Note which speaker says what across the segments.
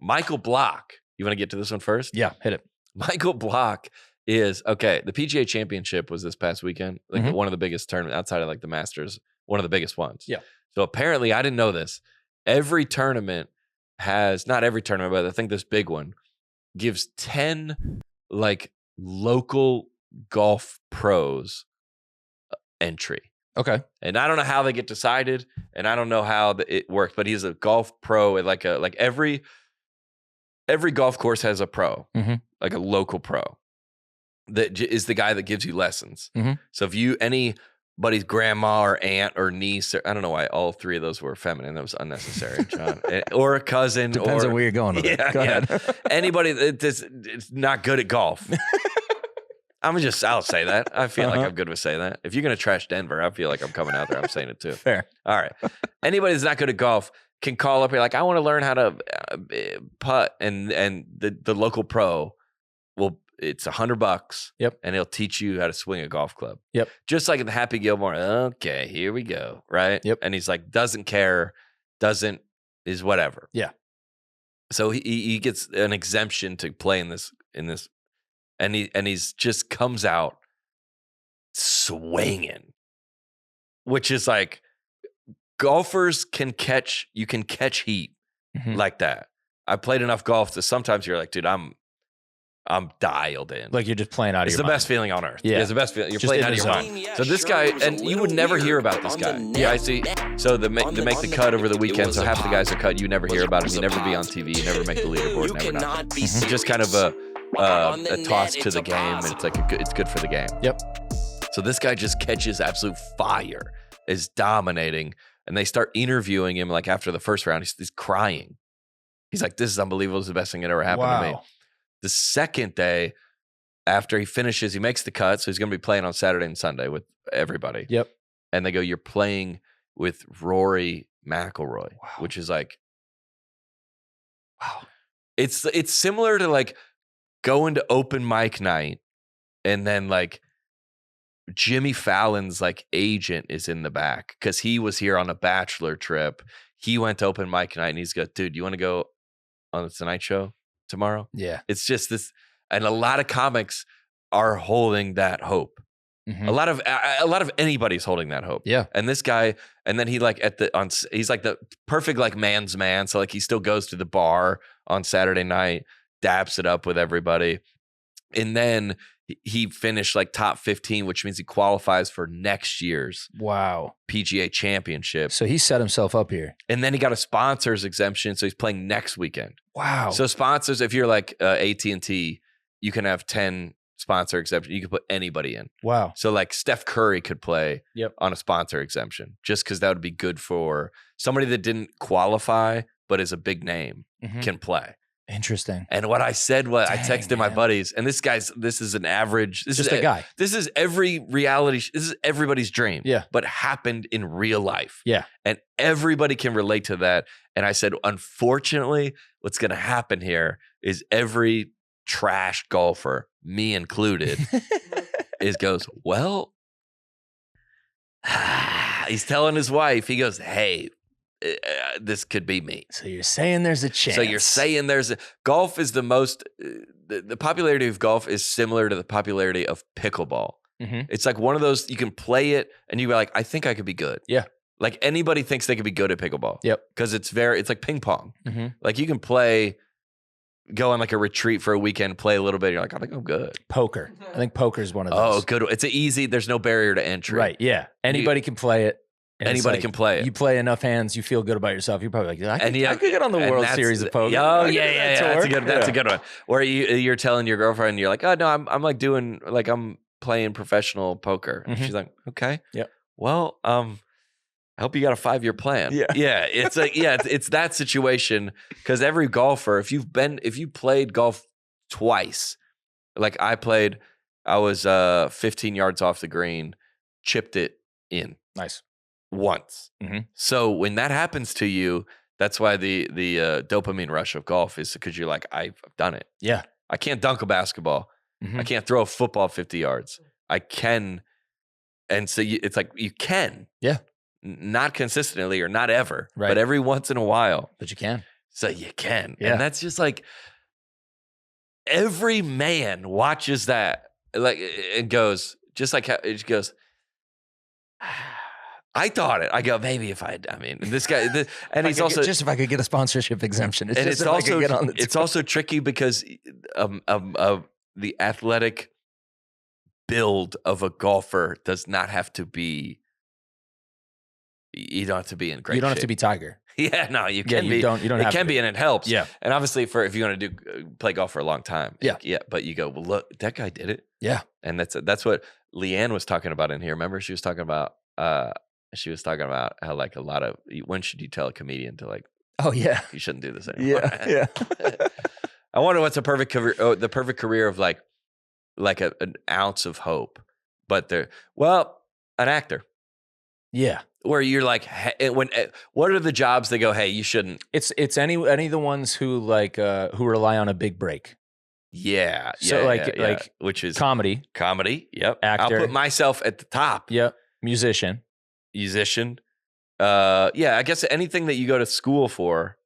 Speaker 1: Michael Block. You want to get to this one first?
Speaker 2: Yeah, hit it.
Speaker 1: Michael Block is okay. The PGA Championship was this past weekend, like one of the biggest tournaments outside of like the Masters, one of the biggest ones.
Speaker 2: Yeah.
Speaker 1: So apparently, I didn't know this. Every tournament has, not every tournament, but I think this big one gives 10 like local golf pros entry.
Speaker 2: Okay.
Speaker 1: And I don't know how they get decided, and I don't know how it works, but he's a golf pro at like every golf course has a pro, like a local pro that is the guy that gives you lessons. So if anybody's grandma or aunt or niece, or I don't know why all three of those were feminine. That was unnecessary, John. Or a cousin.
Speaker 2: Depends on where you're going with it. Go ahead.
Speaker 1: Anybody that's not good at golf. I'll say that. I feel like I'm good with saying that. If you're going to trash Denver, I feel like I'm coming out there. I'm saying it too.
Speaker 2: Fair.
Speaker 1: All right. Anybody that's not good at golf can call up here like, I want to learn how to putt. And the local pro it's $100.
Speaker 2: Yep.
Speaker 1: And he'll teach you how to swing a golf club.
Speaker 2: Yep.
Speaker 1: Just like in the Happy Gilmore. Okay, here we go. Right.
Speaker 2: Yep.
Speaker 1: And he's like, doesn't care, is whatever.
Speaker 2: Yeah.
Speaker 1: So he gets an exemption to play in this. And he's just comes out swinging, which is like golfers can catch heat like that. I played enough golf that sometimes you're like, dude, I'm dialed in.
Speaker 2: Like you're just playing out of your mind.
Speaker 1: It's the best feeling on earth.
Speaker 2: Yeah.
Speaker 1: It's the best feeling. You're
Speaker 2: Just
Speaker 1: playing
Speaker 2: in
Speaker 1: out of
Speaker 2: the
Speaker 1: your
Speaker 2: zone.
Speaker 1: mind. So this guy, and you would never hear about this guy. Yeah, I see. So they make the cut over the weekend. So half the guys are cut. You never hear about him. You never be on TV. You never make the leaderboard. Never nothing. Just kind of a toss to the game, and it's like it's good for the game.
Speaker 2: Yep.
Speaker 1: So this guy just catches absolute fire, is dominating, and they start interviewing him like after the first round. He's crying. He's like, "This is unbelievable. This is the best thing that ever happened to me." The second day, after he finishes, he makes the cut, so he's going to be playing on Saturday and Sunday with everybody.
Speaker 2: Yep.
Speaker 1: And they go, "You're playing with Rory McIlroy," which is like, wow. It's similar to like going to open mic night, and then like Jimmy Fallon's like agent is in the back because he was here on a bachelor trip. He went to open mic night, and he's like, "Dude, you want to go on the Tonight Show tomorrow?"
Speaker 2: Yeah.
Speaker 1: It's just this, and a lot of comics are holding that hope. A lot of anybody's holding that hope.
Speaker 2: Yeah.
Speaker 1: And this guy, and then he like he's like the perfect like man's man. So like he still goes to the bar on Saturday night, daps it up with everybody. And then he finished like top 15, which means he qualifies for next year's PGA Championship.
Speaker 2: So he set himself up here.
Speaker 1: And then he got a sponsors exemption, so he's playing next weekend.
Speaker 2: Wow.
Speaker 1: So sponsors, if you're like AT&T, you can have 10 sponsor exemption. You can put anybody in.
Speaker 2: Wow.
Speaker 1: So like Steph Curry could play on a sponsor exemption just because that would be good for somebody that didn't qualify but is a big name can play.
Speaker 2: Interesting.
Speaker 1: And what I said was, I texted my buddies, and this is an average. This
Speaker 2: just
Speaker 1: is
Speaker 2: a guy.
Speaker 1: This is every reality. This is everybody's dream.
Speaker 2: Yeah.
Speaker 1: But happened in real life.
Speaker 2: Yeah.
Speaker 1: And everybody can relate to that. And I said, unfortunately, what's going to happen here is every trash golfer, me included, goes, well, he's telling his wife, he goes, hey, this could be me.
Speaker 2: So you're saying there's a chance.
Speaker 1: So you're saying golf is the most, the popularity of golf is similar to the popularity of pickleball. It's like one of those, you can play it and you're like, I think I could be good.
Speaker 2: Yeah.
Speaker 1: Like anybody thinks they could be good at pickleball.
Speaker 2: Yep.
Speaker 1: Because it's like ping pong. Like you can go on like a retreat for a weekend, play a little bit. You're like, I think I'm good.
Speaker 2: Poker. I think poker is one of those.
Speaker 1: Oh, good. It's easy. There's no barrier to entry.
Speaker 2: Right. Yeah. Anybody can play it.
Speaker 1: Anybody can play it.
Speaker 2: You play enough hands, you feel good about yourself. You're probably like, I could get on the World Series of Poker.
Speaker 1: Oh yeah. That's a good one. Or you're telling your girlfriend, you're like, oh no, I'm like doing like I'm playing professional poker. And she's like, okay.
Speaker 2: Yep.
Speaker 1: Well, I hope you got a 5-year plan. Yeah. Yeah. It's like, it's that situation. Cause every golfer, if you played golf twice, like I was 15 yards off the green, chipped it in.
Speaker 2: Nice.
Speaker 1: Once. So when that happens to you, that's why the dopamine rush of golf is because you're like, I've done it.
Speaker 2: Yeah.
Speaker 1: I can't dunk a basketball. I can't throw a football 50 yards. I can. And so it's like, you can.
Speaker 2: Yeah.
Speaker 1: Not consistently or not ever,
Speaker 2: right.
Speaker 1: but every once in a while.
Speaker 2: But you can.
Speaker 1: so you can.
Speaker 2: Yeah.
Speaker 1: And that's just like every man watches that like it goes just like how it goes. I thought it. I go, maybe if this guy, and he's also
Speaker 2: just if I could get a sponsorship exemption. It's
Speaker 1: and
Speaker 2: just
Speaker 1: it's
Speaker 2: if
Speaker 1: also
Speaker 2: I could get on the
Speaker 1: it's
Speaker 2: tour.
Speaker 1: also tricky because the athletic build of a golfer does not have to be. You don't have to be in great.
Speaker 2: You don't
Speaker 1: shape.
Speaker 2: have to be Tiger.
Speaker 1: Yeah, no, you can be.
Speaker 2: You don't.
Speaker 1: It can be, and it helps.
Speaker 2: Yeah,
Speaker 1: and obviously, if you want to play golf for a long time,
Speaker 2: yeah.
Speaker 1: But you go, well, look, that guy did it.
Speaker 2: Yeah,
Speaker 1: and that's what Leanne was talking about in here. Remember, she was talking about how like a lot of when should you tell a comedian to like,
Speaker 2: oh yeah,
Speaker 1: you shouldn't do this anymore.
Speaker 2: Yeah.
Speaker 1: I wonder what's a perfect career. Oh, the perfect career of like an ounce of hope, but an actor.
Speaker 2: Yeah.
Speaker 1: Where you're like, what are the jobs that go, hey, you shouldn't?
Speaker 2: It's any of the ones who like who rely on a big break.
Speaker 1: Yeah.
Speaker 2: So like
Speaker 1: which is
Speaker 2: comedy.
Speaker 1: Yep.
Speaker 2: Actor.
Speaker 1: I'll put myself at the top.
Speaker 2: Yep. Musician.
Speaker 1: I guess anything that you go to school for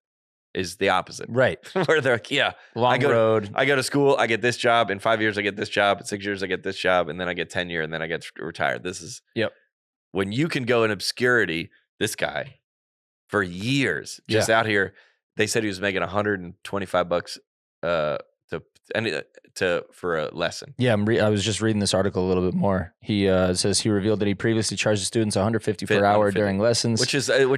Speaker 1: is the opposite.
Speaker 2: Right.
Speaker 1: Where they're like,
Speaker 2: long road.
Speaker 1: I go to school, I get this job. In 5 years, I get this job. In 6 years, I get this job. And then I get tenure and then I get retired. This is when you can go in obscurity, this guy for years, just out here. They said he was making $125 for a lesson.
Speaker 2: Yeah, I was just reading this article a little bit more. He says he revealed that he previously charged students $150 per hour during lessons,
Speaker 1: which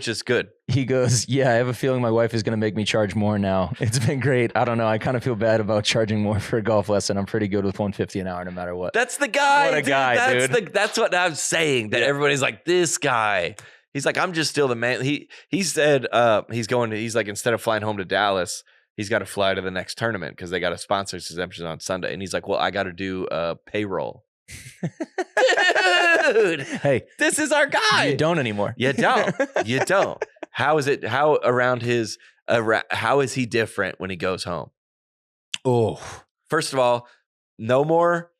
Speaker 1: is good.
Speaker 2: He goes, "Yeah, I have a feeling my wife is going to make me charge more now. It's been great. I don't know. I kind of feel bad about charging more for a golf lesson. I'm pretty good with $150 an hour, no matter what."
Speaker 1: That's the guy.
Speaker 2: What a guy, dude.
Speaker 1: That's what I'm saying. That everybody's like, this guy. He's like, I'm just still the man. He said he's like, instead of flying home to Dallas, he's got to fly to the next tournament because they got a sponsors exemption on Sunday. And he's like, well, I got to do payroll. Dude,
Speaker 2: hey,
Speaker 1: this is our guy.
Speaker 2: You don't anymore.
Speaker 1: You don't. How is it? How is he different when he goes home?
Speaker 2: Oh,
Speaker 1: first of all, no more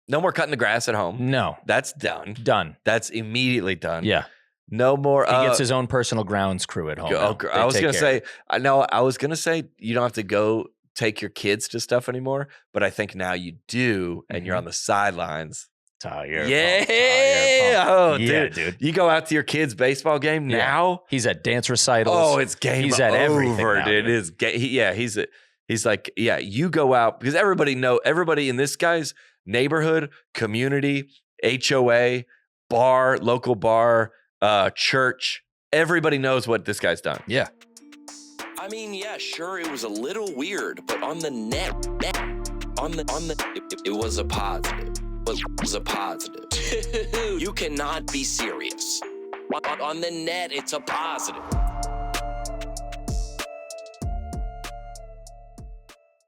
Speaker 1: cutting the grass at home.
Speaker 2: No.
Speaker 1: That's done. That's immediately done.
Speaker 2: Yeah.
Speaker 1: No more.
Speaker 2: He gets his own personal grounds crew at home.
Speaker 1: I was going to say, you don't have to go take your kids to stuff anymore, but I think now you do, and you're on the sidelines.
Speaker 2: Tired.
Speaker 1: Yeah. Oh,
Speaker 2: yeah,
Speaker 1: dude. You go out to your kid's baseball game now.
Speaker 2: He's at dance recitals.
Speaker 1: Oh, it's game
Speaker 2: He's at everything
Speaker 1: over,
Speaker 2: now,
Speaker 1: dude. He's like, you go out because everybody in this guy's neighborhood, community, HOA, bar, local bar, church, everybody knows what this guy's done.
Speaker 2: Yeah.
Speaker 3: I mean, yeah, sure, it was a little weird, but on the net, it was a positive. It was a positive. You cannot be serious. On the net, it's a positive.